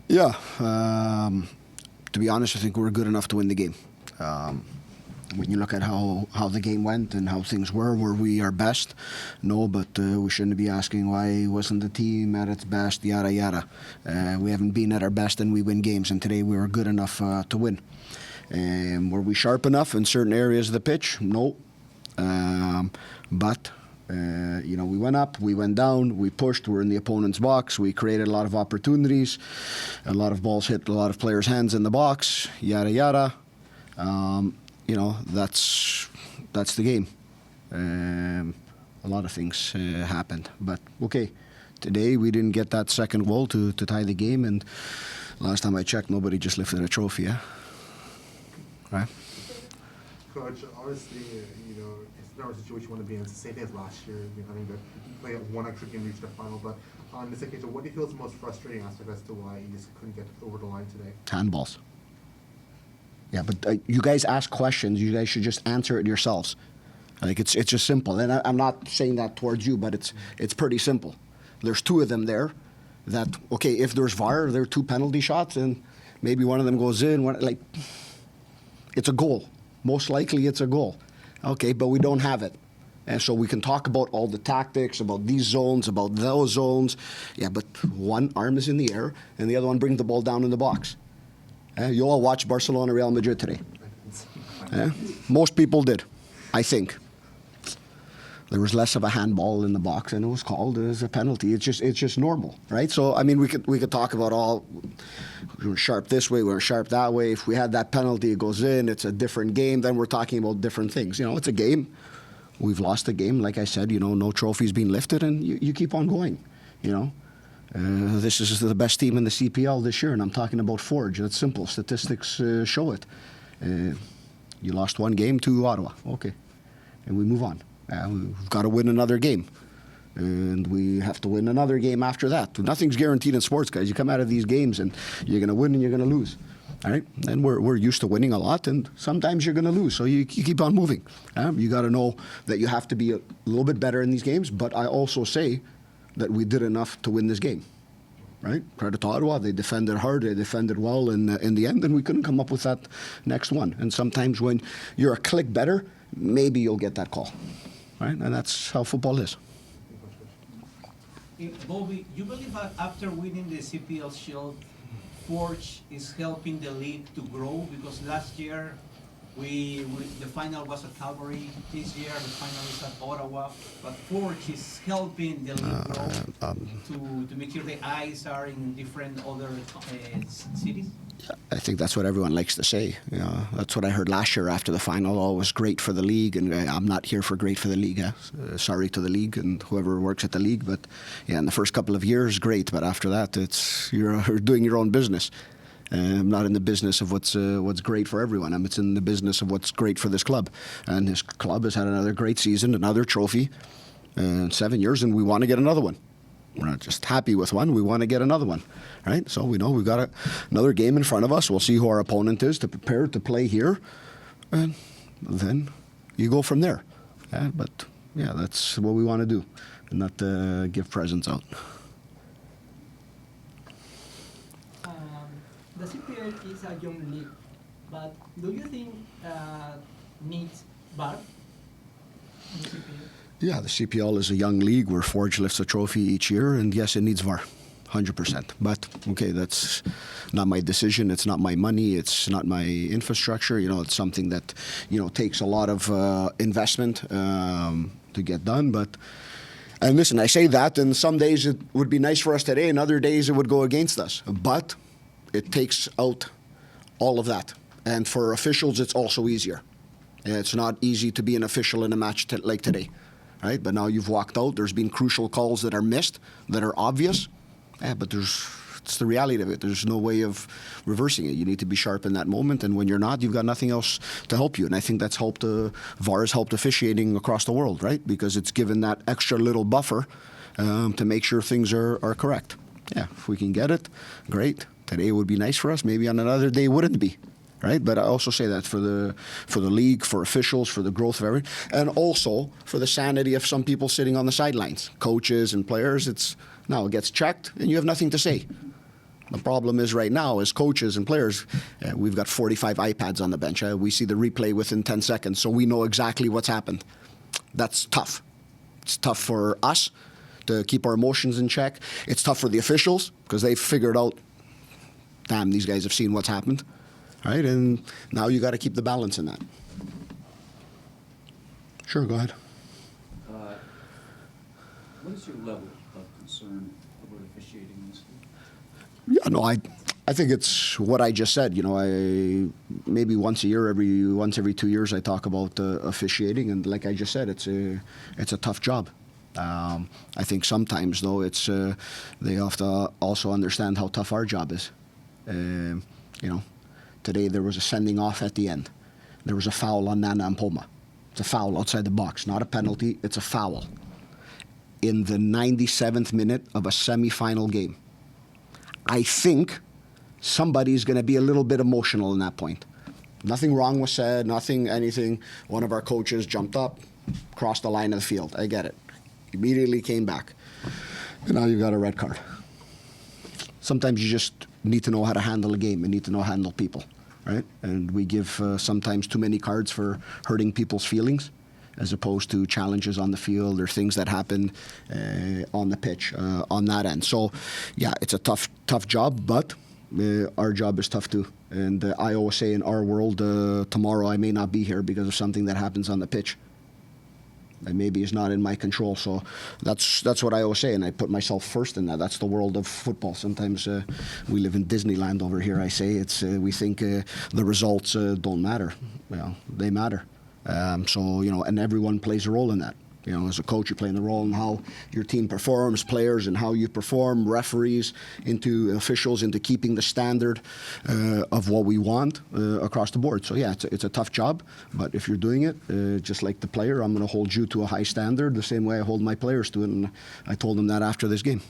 Yeah. To be honest, I think we're good enough to win the game. When you look at how the game went and how things were we our best? No, but we shouldn't be asking why wasn't the team at its best, yada, yada. We haven't been at our best and we win games, and today we were good enough to win. Were we sharp enough in certain areas of the pitch? No. But we went up, we went down, we pushed, we were in the opponent's box, we created a lot of opportunities, a lot of balls hit a lot of players' hands in the box, yada, yada. That's the game. A lot of things happened. But, okay, today we didn't get that second goal to tie the game, and last time I checked, nobody just lifted a trophy, yeah? Right? Coach, obviously, it's not a situation you want to be in. It's the same thing as last year, having to play one extra game, reach the final. But on this occasion, what do you feel is the most frustrating aspect as to why you just couldn't get over the line today? Handballs. Yeah, but you guys ask questions. You guys should just answer it yourselves. Like it's just simple. And I'm not saying that towards you, but it's pretty simple. There's two of them there. That okay, if there's VAR, there are two penalty shots, and maybe one of them goes in. It's a goal. Most likely, it's a goal. Okay, but we don't have it, and so we can talk about all the tactics, about these zones, about those zones. Yeah, but one arm is in the air, and the other one brings the ball down in the box. You all watched Barcelona Real Madrid today. Most people did, I think. There was less of a handball in the box, and it was called as a penalty. It's just normal, right? So I mean, we could talk about all. We were sharp this way, we were sharp that way. If we had that penalty, it goes in. It's a different game. Then we're talking about different things. It's a game. We've lost the game, like I said. No trophies being lifted, and you keep on going. This is the best team in the CPL this year, and I'm talking about Forge. That's simple. Statistics show it. You lost one game to Ottawa. Okay. And we move on. We've got to win another game. And we have to win another game after that. Nothing's guaranteed in sports, guys. You come out of these games, and you're going to win and you're going to lose. All right? And we're used to winning a lot, and sometimes you're going to lose. So you keep on moving. You got to know that you have to be a little bit better in these games, but I also say that we did enough to win this game, right? Credit to Ottawa, they defended hard, they defended well in the end, and we couldn't come up with that next one. And sometimes when you're a click better, maybe you'll get that call, right? And that's how football is. Bobby, you believe that after winning the CPL Shield, Forge is helping the league to grow? Because last year, the final was at Calgary. This year, the final is at Ottawa. But Forge is helping the league grow to make sure the eyes are in different other cities. I think that's what everyone likes to say. That's what I heard last year after the final. Oh, it was great for the league, and I'm not here for great for the league. Sorry to the league and whoever works at the league, but in the first couple of years, great. But after that, you're doing your own business. I'm not in the business of what's great for everyone. I'm in the business of what's great for this club. And this club has had another great season, another trophy in 7 years, and we want to get another one. We're not just happy with one, we want to get another one, right? So we know we've got another game in front of us. We'll see who our opponent is to prepare to play here, and then you go from there. But that's what we want to do, and not give presents out. The CPL is a young league, but do you think needs VAR in the CPL? Yeah, the CPL is a young league where Forge lifts a trophy each year, and yes, it needs VAR, 100%. But, okay, that's not my decision. It's not my money. It's not my infrastructure. It's something that, takes a lot of investment to get done. And listen, I say that, and some days it would be nice for us today, and other days it would go against us. But it takes out all of that. And for officials, it's also easier. It's not easy to be an official in a match like today. Right? But now you've walked out. There's been crucial calls that are missed, that are obvious. But it's the reality of it. There's no way of reversing it. You need to be sharp in that moment. And when you're not, you've got nothing else to help you. And I think that's helped. VAR has helped officiating across the world, right? Because it's given that extra little buffer to make sure things are correct. Yeah, if we can get it, great. Today would be nice for us. Maybe on another day it wouldn't be. Right, but I also say that for the league, for officials, for the growth of everything, and also for the sanity of some people sitting on the sidelines, coaches and players. It gets checked, and you have nothing to say. The problem is right now, as coaches and players, we've got 45 iPads on the bench. We see the replay within 10 seconds, so we know exactly what's happened. That's tough. It's tough for us to keep our emotions in check. It's tough for the officials because they've figured out, damn, these guys have seen what's happened, right? And now you got to keep the balance in that. Sure, go ahead. What is your level of concern about officiating this? Yeah, no, I think it's what I just said. You know, maybe once a year, once every 2 years, I talk about officiating, and like I just said, it's a tough job. I think sometimes though, it's they have to also understand how tough our job is. You know, today there was a sending off at the end. There was a foul on Nana and Poma. It's a foul outside the box, not a penalty. It's a foul in the 97th minute of a semi-final game. I think somebody's going to be a little bit emotional in that point. Nothing wrong was said, anything. One of our coaches jumped up, crossed the line of the field. I get it. Immediately came back. And now you've got a red card. Sometimes you just need to know how to handle a game and need to know how to handle people, right? And we give sometimes too many cards for hurting people's feelings, as opposed to challenges on the field or things that happen on the pitch on that end. So, yeah, it's a tough job, but our job is tough too. And I always say in our world, tomorrow I may not be here because of something that happens on the pitch that maybe is not in my control. So that's what I always say, and I put myself first in that. That's the world of football. Sometimes we live in Disneyland over here. I say we think the results don't matter. Well, they matter. So, you know, and everyone plays a role in that. You know, as a coach, you play in the role in how your team performs, players, and how you perform, referees, into officials, into keeping the standard of what we want across the board. So, yeah, it's a tough job, but if you're doing it, just like the player, I'm going to hold you to a high standard the same way I hold my players to it, and I told them that after this game.